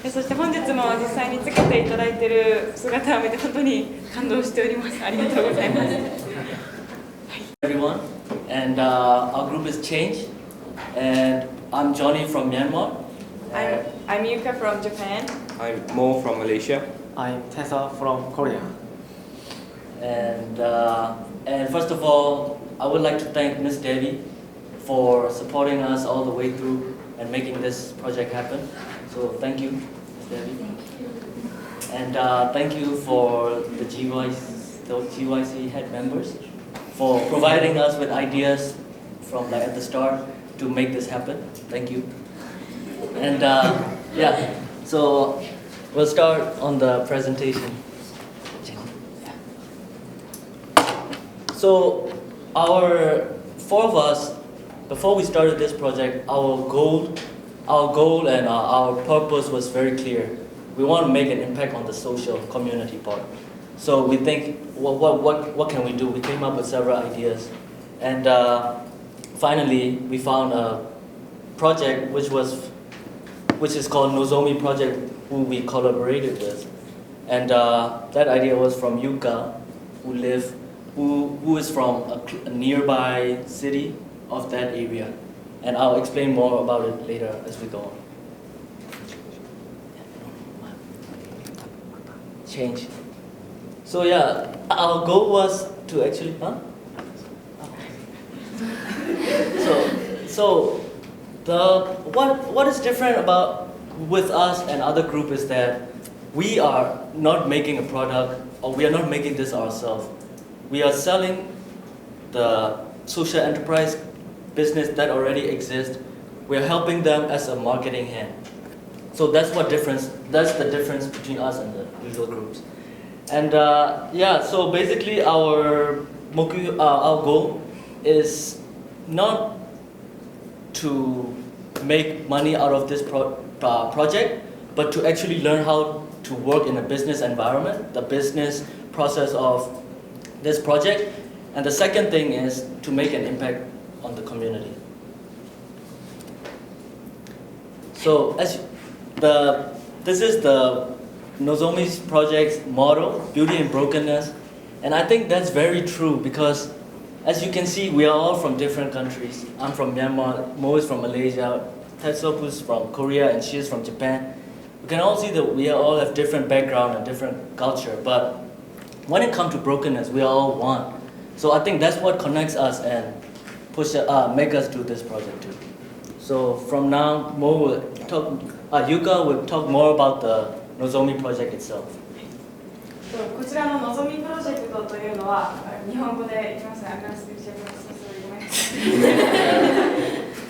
そして本日も実際につけていただいている姿を見て本当に感動しております。ありがとうございます。Everyone, and our group is Change, and I'm Johnny from Myanmar. I'm Yuka from Japan. I'm Mo from Malaysia. I'm Tessa from Korea. And first of all, I would like to thank Ms. Devi for supporting us all the way through and making this project happen. So thank you, Ms. Devi. And thank you for the GYC head members for providing us with ideas from at the start to make this happen. Thank you. And yeah, so we'll start on the presentation. So our four of us, before we started this project, our goal and our purpose was very clear. We want to make an impact on the social community part. So we think, what can we do? We came up with several ideas, and finally we found a project which is called Nozomi Project, who we collaborated with, and that idea was from Yuka, who is from a nearby city of that area, and I'll explain more about it later as we go on. Change. So yeah, our goal was to actually, what is different with us and other group is that we are not making a product, or we are not making this ourselves. We are selling the social enterprise business that already exists. We are helping them as a marketing hand. So that's the difference between us and the usual groups. And yeah, so basically our goal is not to make money out of this project, but to actually learn how to work in a business environment, the business process of this project. And the second thing is to make an impact on the community. So this is the Nozomi's project's motto, Beauty in Brokenness. And I think that's very true because as you can see, we are all from different countries. I'm from Myanmar, Mo is from Malaysia, Tetsup is from Korea, and she is from Japan. We can all see that we all have different background and different culture, but when it comes to brokenness, we are all one. So I think that's what connects us and make us do this project too. So from now, Yuka will talk more about the Nozomi project itself. こちらののぞみプロジェクトというのは日本語でいきますね。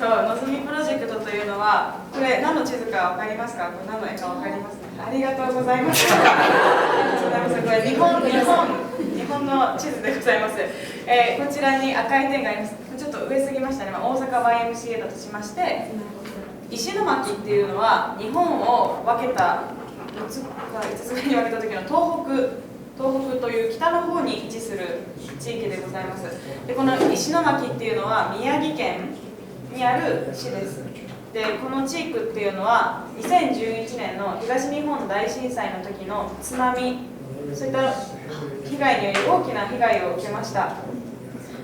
のぞみプロジェクトというのはこれ何の地図か分かりますか？これ何の絵か分かりますか？ありがとうございます。これ日本の地図でございます。こちらに赤い点があります。ちょっと上すぎましたね。大阪 YMCA だとしまして、石巻っていうのは日本を分けた5つに分けた時の東北という北の方に位置する地域でございます。でこの石巻っていうのは宮城県にある市です。でこの地区っていうのは2011年の東日本大震災の時の津波、そういった被害により大きな被害を受けました。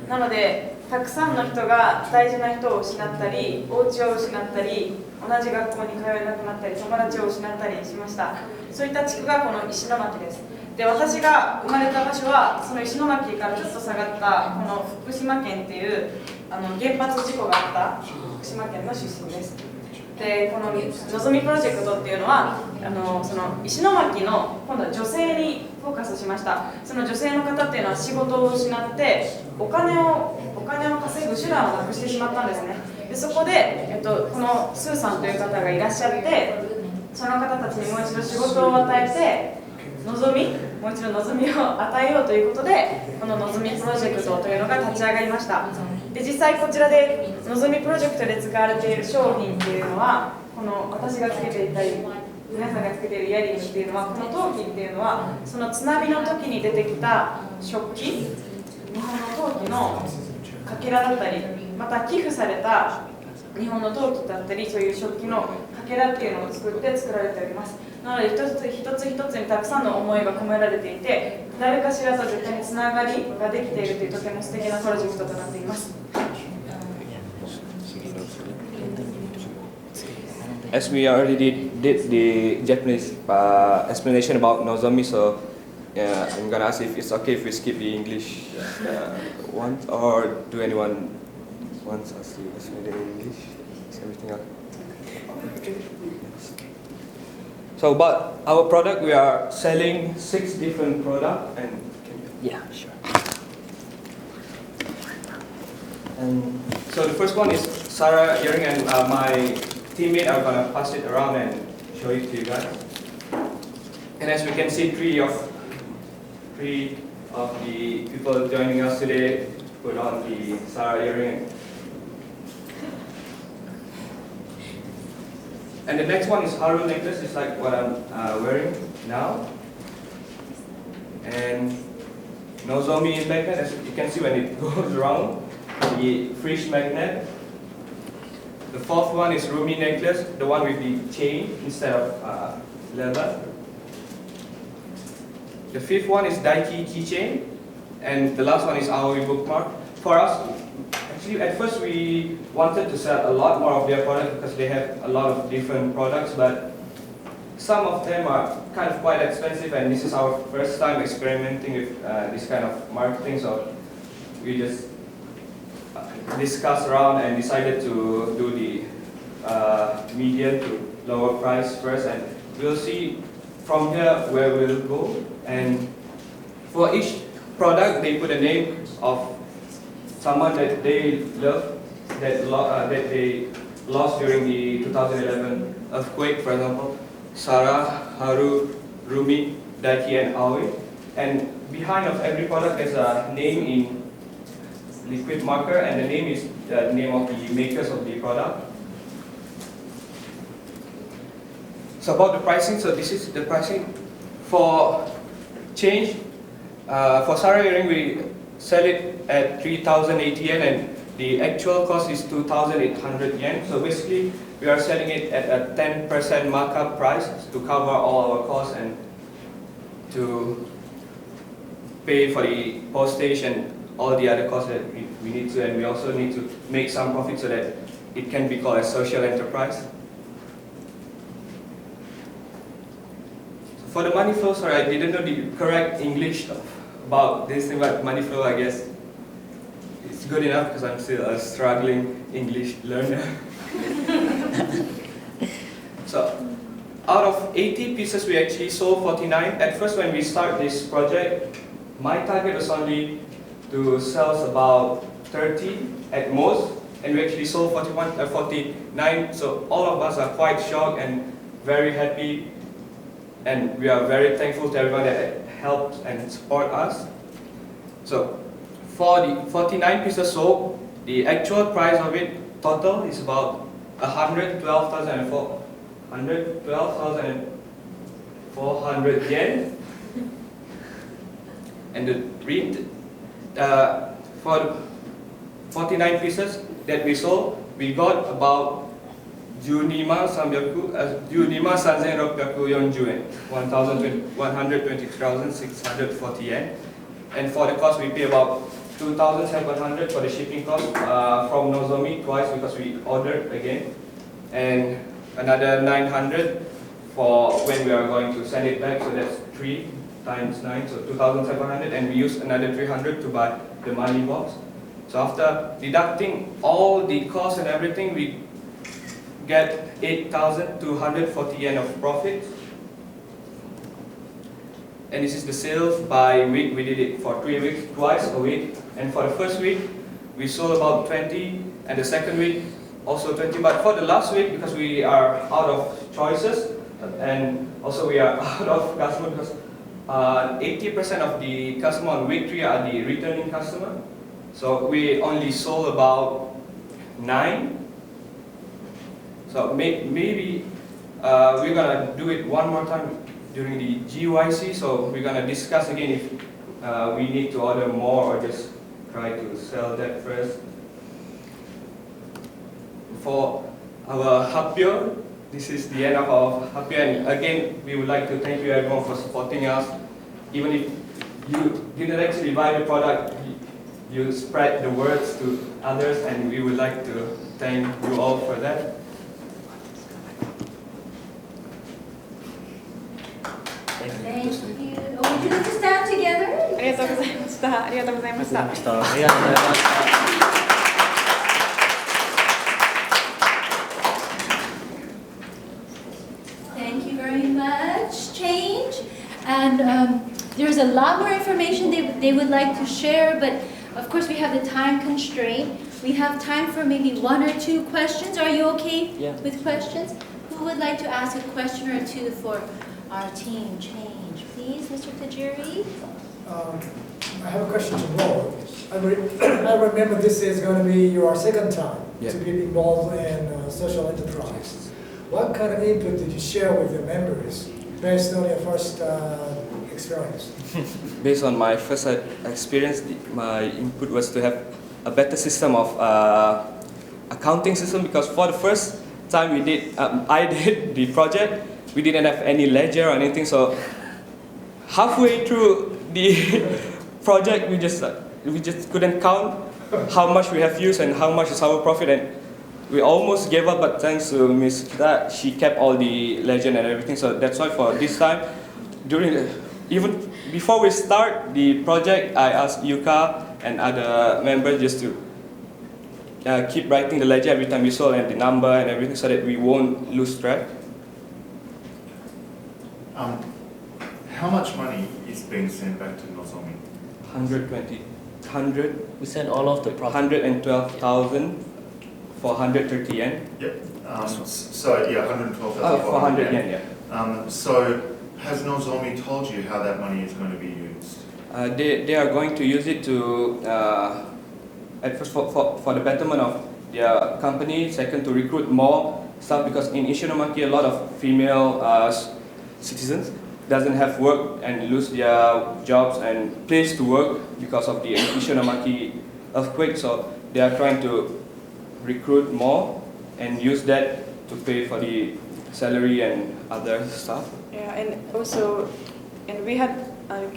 なのでたくさんの人が大事な人を失ったり、お家を失ったり、同じ学校に通えなくなったり、友達を失ったりしました。そういった地区がこの石巻です。で私が生まれた場所はその石巻からちょっと下がったこの福島県っていう原発事故があった福島県の出身です。でこののぞみプロジェクトっていうのはその石巻の今度は女性にフォーカスしました。その女性の方っていうのは仕事を失ってお金を稼ぐ手段をなくしてしまったんですね。でそこで、このスーさんという方がいらっしゃってその方たちにもう一度仕事を与えてもう一度望みを与えようということでこののぞみプロジェクトというのが立ち上がりました。で実際こちらでのぞみプロジェクトで使われている商品っていうのはこの私がつけていたり皆さんがつけているイヤリングっていうのはこの陶器っていうのはその津波の時に出てきた食器、日本の陶器のかけらだったりまた寄付された日本の陶器だったりそういう食器のかけらっていうのを作って作られております。なので一つ一つ一つにたくさんの思いが込められていて、誰かしらと絶対につながりができているというとても素敵なプロジェクトとなっています。As we already did the Japanese explanation about Nozomi, so I'm gonna ask if it's okay if we skip the English one, or do anyone wants us to explain in English? Is everything okay? So about our product, we are selling 6 different products, and Yeah, sure. And so the first one is Sarah earring, and my teammate are gonna pass it around and show it to you guys. And as we can see, three of the people joining us today put on the Sarah earring. And the next one is Haru necklace, it's like what I'm wearing now. And Nozomi magnet, as you can see when it goes around, the fish magnet. The fourth one is Rumi necklace, the one with the chain instead of leather. The fifth one is Daiki keychain, and the last one is Aoi bookmark. For us, actually at first we wanted to sell a lot more of their products because they have a lot of different products, but some of them are kind of quite expensive, and this is our first time experimenting with this kind of marketing, so we just discussed around and decided to do the medium to lower price first, and we'll see from here where we'll go. And for each product, they put a name of someone that they love, that they lost during the 2011 earthquake, for example. Sarah, Haru, Rumi, Daiki, and Aoi. And behind of every product there's a name in liquid marker, and the name is the name of the makers of the product. So about the pricing, so this is the pricing for change. For Sarah earring, we sell it at 3,080 yen, and the actual cost is 2,800 yen. So basically, we are selling it at a 10% markup price to cover all our costs and to pay for the postage and all the other costs that we need to, and we also need to make some profit so that it can be called a social enterprise. So for the money flow, sorry, I didn't know the correct English about this thing, but money flow, I guess it's good enough because I'm still a struggling English learner. So out of 80 pieces, we actually sold 49. At first, when we started this project, my target was only to sell about 30 at most, and we actually sold 49. So all of us are quite shocked and very happy, and we are very thankful to everyone that helped and support us. So for the 49 pieces sold, the actual price of it total is about 112,400 yen. And the for the 49 pieces that we sold, we got about 15,340 yen, 120,640 yen. And for the cost, we pay about 2,700 for the shipping cost from Nozomi twice because we ordered again, and another 900 for when we are going to send it back. So that's 3 times 9, so 2,700, and we use another 300 to buy the money box. So after deducting all the costs and everything, we get 8,240 yen of profit. And this is the sales by week. We did it for 3 weeks, twice a week. And for the first week, we sold about 20, and the second week also 20. But for the last week, because we are out of choices, and also we are out of customers, because 80% of the customer on week 3 are the returning customer. So we only sold about 9. So maybe we're gonna do it one more time during the GYC. So we're gonna discuss again if we need to order more or just try to sell that first. for our Hapyo. This is the end of our Hapyo, and again, we would like to thank you everyone for supporting us. Even if you didn't actually buy the product, you spread the words to others, and we would like to thank you all for that. Thank you. Oh, would you like to stand together? ありがとうございました。ありがとうございました。ありがとうございました。Thank you very much, Change. And there's a lot more information they would like to share, but of course we have the time constraint. We have time for maybe 1 or 2 questions. Are you okay Yeah. with questions? Who would like to ask a question or two for our team, Change? Please, Mr. Tajiri. I have a question to Mo. I remember this is going to be your second time to be involved in social enterprise. What kind of input did you share with your members based on your first experience? Based on my first experience, my input was to have a better system of accounting system, because for the first time I did the project, we didn't have any ledger or anything. So halfway through the project, we just couldn't count how much we have used and how much is our profit, and we almost gave up. But thanks to Ms. Kita, she kept all the ledger and everything. So that's why for this time, even before we start the project, I asked Yuka and other members just to keep writing the ledger every time we sold and the number and everything, so that we won't lose track. How much money is being sent back to Nozomi? 100. We sent all of the profit. 112,000 for 130 yen. Yep. So yeah, 112,000. 400 yen, yeah. So has Nozomi told you how that money is going to be used? They are going to use it to, at first for the betterment of their company, second to recruit more staff, because in Ishinomaki a lot of female citizens doesn't have work and lose their jobs and place to work because of the Ishinomaki earthquake. So they are trying to recruit more and use that to pay for the salary and other stuff. Yeah, and also, and we had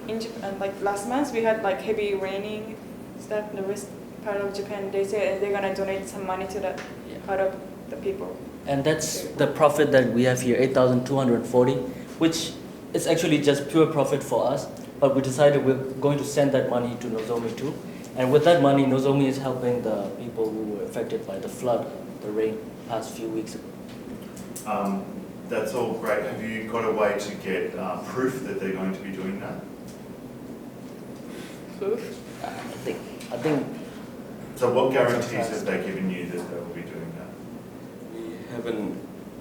in Japan, like last month we had like heavy raining stuff in the west part of Japan. They said they're gonna donate some money to that part of the people. And that's the profit that we have here, 8,240, which is actually just pure profit for us. But we decided we're going to send that money to Nozomi too. And with that money, Nozomi is helping the people who were affected by the flood, the rain, past few weeks ago. That's all great. Have you got a way to get proof that they're going to be doing that? Proof? I think. So what guarantees have they given you that they will be doing that? We haven't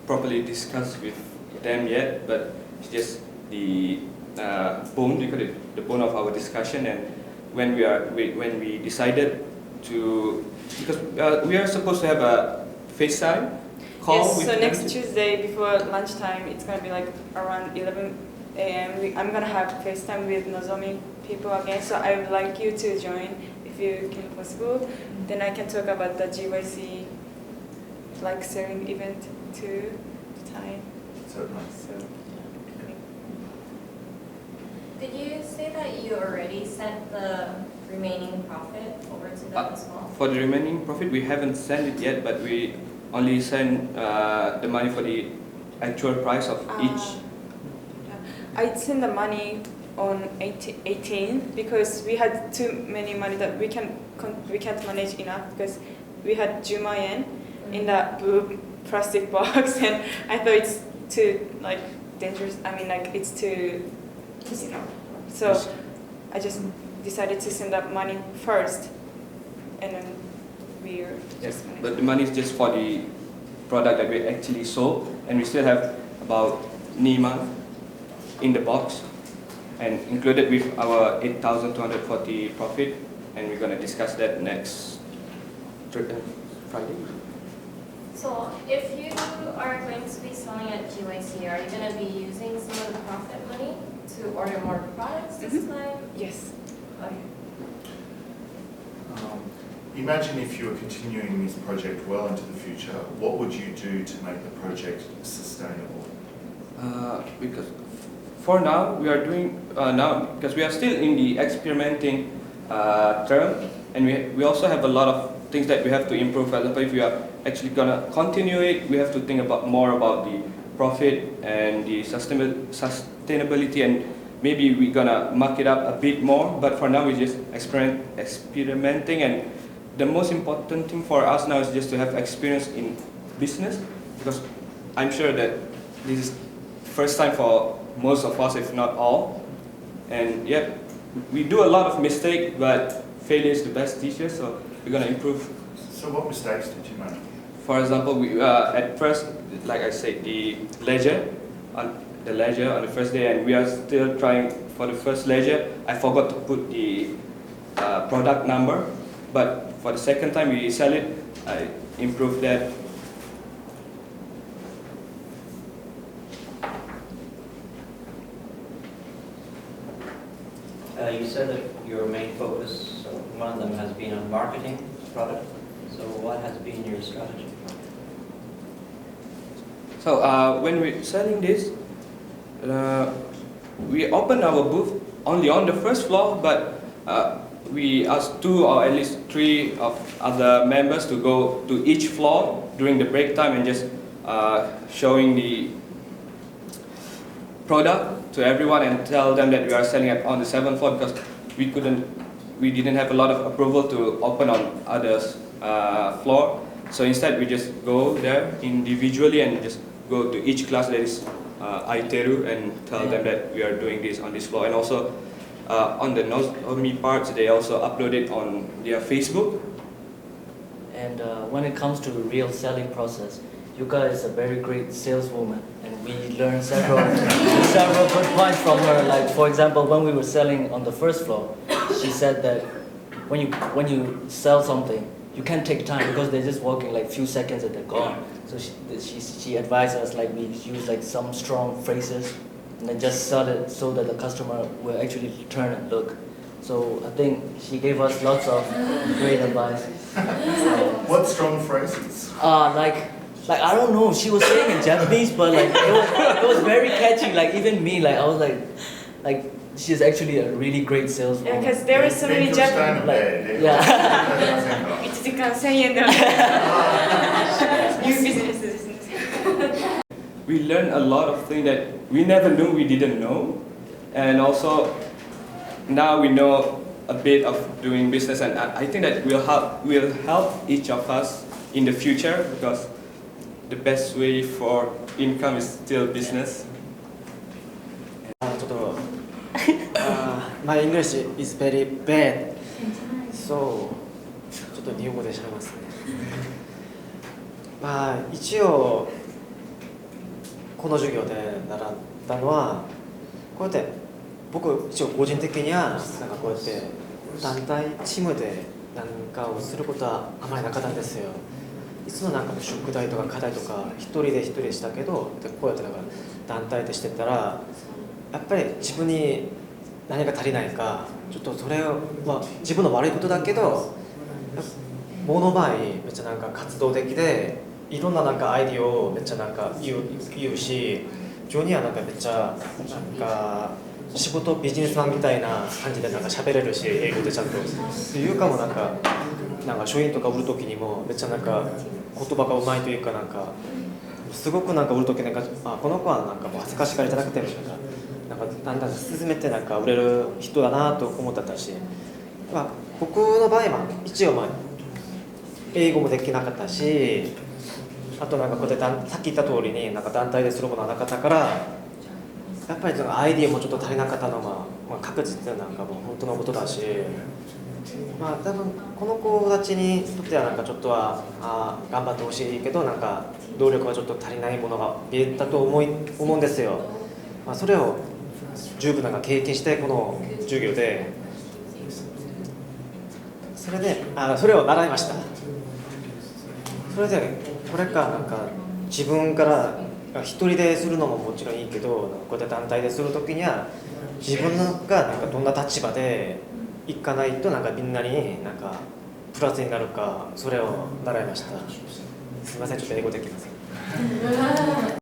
properly discussed with them yet, but it's just the bone, the bone of our discussion. And when we decided to, because we are supposed to have a FaceTime call. Yes, with so next them. Tuesday before lunchtime, it's gonna be like around 11 a.m. I'm gonna have FaceTime with Nozomi people again. So I would like you to join if you can possible. Then I can talk about the GYC like selling event too, time. Certainly. So. Did you say that you already sent the remaining profit over to them as well? For the remaining profit, we haven't sent it yet, but we only sent the money for the actual price of each. I sent the money on 18 because we had too many money that we can't manage enough, because we had Juma yen in that blue plastic box, and I thought it's too like dangerous. I mean, like it's too, you know. So I just decided to send that money first, and then we're Yes, just but the money is just for the product that we actually sold, and we still have about Nima in the box, and included with our 8,240 profit, and we're gonna discuss that next Friday. So if you are going to be selling at GYC, are you going to be using some of the profit money to order more products this time? Yes. Okay. imagine if you were continuing this project well into the future, what would you do to make the project sustainable? Because for now we are doing because we are still in the experimenting term, and we also have a lot of things that we have to improve. For example, if we are actually gonna continue it, we have to think more about the profit and the sustainability, and maybe we're gonna mark it up a bit more. But for now, we're just experimenting, and the most important thing for us now is just to have experience in business, because I'm sure that this is first time for most of us, if not all. And yeah, we do a lot of mistakes, but failure is the best teacher, so we're gonna improve. So what mistakes did you make? For example, we at first, like I said, the ledger on the first day, and we are still trying for the first ledger. I forgot to put the product number, but for the second time we sell it, I improved that. You said that your main focus, so one of them has been on marketing product. So what has been your strategy? So when we're selling this, we open our booth only on the first floor, but we asked 2 or at least 3 of other members to go to each floor during the break time and just showing the product to everyone and tell them that we are selling it on the 7th floor, because we didn't have a lot of approval to open on others floor. So instead we just go there individually and just go to each class that is Aiteru and tell them that we are doing this on this floor. And also on the Nozomi parts, they also upload it on their Facebook. And when it comes to the real selling process, you guys are very great saleswoman, and we learned several good points from her. Like, for example, when we were selling on the first floor, she said that when you sell something, you can't take time because they're just walking like few seconds and they're gone. So she advised us like we use like some strong phrases and then just sell it so that the customer will actually turn and look. So I think she gave us lots of great advice. What strong phrases? Like I don't know, she was saying in Japanese, but like it was very catchy. Like even me, like I was like she's actually a really great saleswoman. Yeah, because there are so many Japanese. Like, yeah. 1時間1000円ではニュービジネスですね。We learned a lot of things that we never knew we didn't know, and also now we know a bit of doing business, and I think that will help each of us in the future, because the best way for income is still business. ちょっとmy English is very bad, so ちょっと日本語で喋りますね。まあ一応この授業で習ったのはこうやって僕一応個人的にはなんかこうやって団体チームでなんかをすることはあまりなかったんですよ。いつもなんか宿題とか課題とか一人でしたけど、こうやってなんか団体でしてたらやっぱり自分に何が足りないか、ちょっとそれは自分の悪いことだけどもの場合めっちゃなんか活動的でいろんななんかアイディアをめっちゃなんか言うし、ジョニーはなんかめっちゃなんか仕事ビジネスマンみたいな感じでなんか喋れるし、英語でちゃんというかもなんか商品とか売るときにもめっちゃなんか言葉がうまいというか、なんかすごくなんか売るときなんかこの子はなんかもう恥ずかしがりじゃなくてなんかだんだん進めてなんか売れる人だなと思ってたし、僕の場合は一応英語もできなかったし、あとなんかこうやってさっき言った通りになんか団体でするものはなかったから、やっぱりそのアイディアもちょっと足りなかったのが、確実なんかもう本当のことだし、多分この子たちにとってはなんかちょっとは頑張ってほしいけど、なんか動力はちょっと足りないものが見えたと思うんですよ。それを十分なんか経験してこの授業でそれを習いました。それでこれからなんか自分から一人でするのももちろんいいけど、こうやって団体でするときには自分がなんかどんな立場で行かないとなんかみんなになんかプラスになるかそれを習いました。すみませんちょっと英語できません。